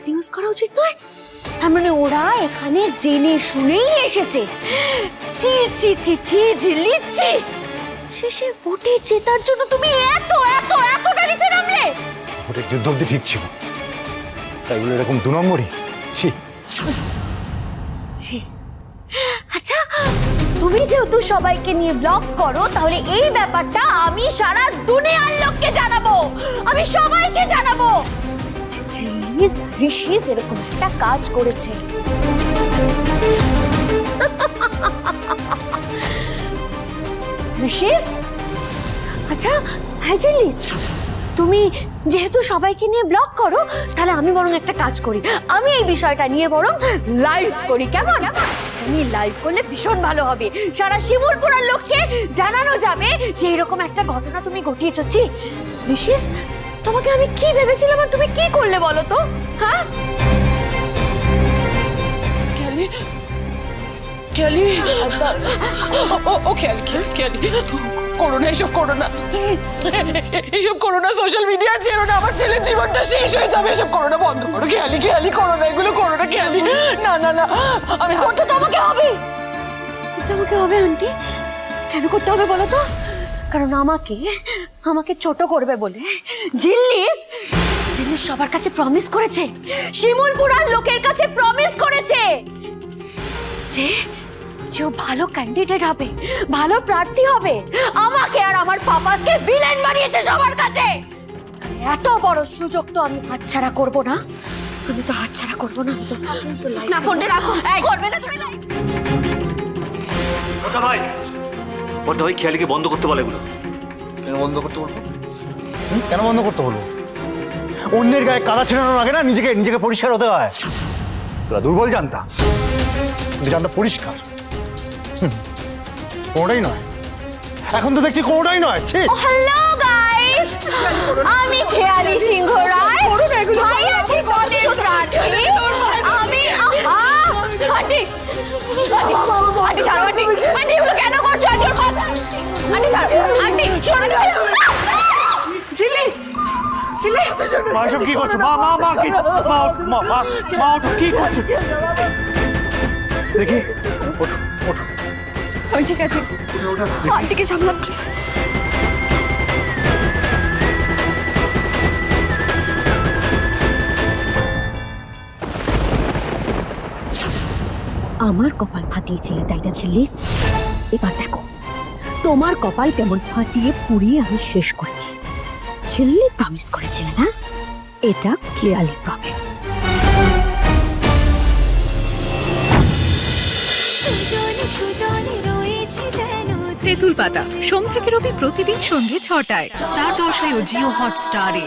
News করা উচিত নয়? তার মানে ওরা এখানে জেনে শুনেই এসেছে। ছি ছি ছি ছি ঝিল্লি ছি। শেষে ভোটে জেতার জন্য তুমি এত এত এতটা নিচে নামলে। ভোটের যুদ্ধ অব্দি ঠিক ছিল, তাই বলে এরকম 2 নম্বরই? ছি ছি। আচ্ছা, তুমি যেহেতু সবাইকে নিয়ে ব্লগ করো, তাহলে এই ব্যাপারটা আমি সারা দুনিয়ার লোককে জানাবো, আমি সবাইকে জানাবো যে ঝিল্লিস ঋষিস এরকম একটা কাজ করেছে। ঋষিস, আচ্ছা হ্যাঁ ঝিল্লিস, তুমি যেহেতু সবাইকে নিয়ে ব্লগ করো, তাহলে আমি বরং একটা কাজ করি, আমি এই বিষয়টা নিয়ে বরং লাইভ করি, কেমন? তুমি লাইভ করলে ভীষণ ভালো হবে, সারা শিমুলপুরের লোককে জানানো যাবে যে এরকম একটা ঘটনা তুমি ঘটিয়েছো। ছি ঋষিস, তোমাকে আমি কি ভেবেছিলাম আর তুমি কি করলে বলো তো? হ্যাঁ ক্যালি, ক্যালি, ও ক্যালি, ক্যালি, করো না এসব, করো না, এইসব করো না, সোশ্যাল মিডিয়া ছেড়ো না, আমার ছেলের জীবনটা শেষ হয়ে যাবে, এসব করো না, বন্ধ করো ক্যালি, ক্যালি, করো না, এগুলো করো না ক্যালি, না না না, আমি করতে তো আমাকে হবে, করতে আমাকে হবে আন্টি। কেন করতে হবে বলো তো? কারণ আমাকে ছোট করবে বলে ঝিল্লিস সবার কাছে প্রমিস করেছে, শিমুলপুরার লোকের কাছে প্রমিস করেছে যে যে ও ভালো ক্যান্ডিডেট হবে, ভালো প্রার্থী হবে, আমাকে আর আমার পাপাসকে ভিলেন বানিয়েছে সবার কাছে। এত বড় সুযোগ তো আমি হাতছাড়া করব না, আমি তো হাতছাড়া করব না। আমি তো না, ফোনটা রাখো, এই করবে না তুমি লাইভ। বড়দা ভাই, বড়দা ভাই, খেয়ালিকে বন্ধ করতে বলে এগুলো। কেন বন্ধ করতে বলবো? কেন বন্ধ করতে বলবো? অন্যের গায়ে কাদা ছেড়ানোর আগে না নিজেকে পরিষ্কার হতে হয়। তোরা দুর্বল জানতা, কিন্তু জানতা পরিষ্কার। কোনোটাই নয়, এখন তো দেখছি কোনোটাই নয়। হ্যালো গাইস, আমি খেয়ালি সিংহ রায়, ভাই আছে কলেজ প্রার্থী। আমি আন্টি আন্টি ছাড়ো, আন্টি আন্টি এগুলো কেন করছো? আন্টি ওর কথা, আন্টি ছাড়ো, আন্টি ঝিল্লি ঝিল্লি, মা সব কি করছো? মা মা মা কি মা মা মা মা ওঠো, কি করছো? দেখি, ওঠো ওঠো। আমি ঠিক আছে, আন্টিকে সামলান প্লিজ। আমার কপাল ফাটিয়েছিলে, তাই না ঝিল্লিস? এবার দেখো তোমার কপাল কেমন ফাটিয়ে পুড়িয়ে আমি শেষ করে দিই। ঝিল্লি প্রমিস করেছিলে না, এটা খেয়ালি প্রমিস। তেঁতুল পাতা সোম থেকে রবি প্রতিদিন সন্ধ্যে 6টায় স্টার জলসায় ও জিও হটস্টারে।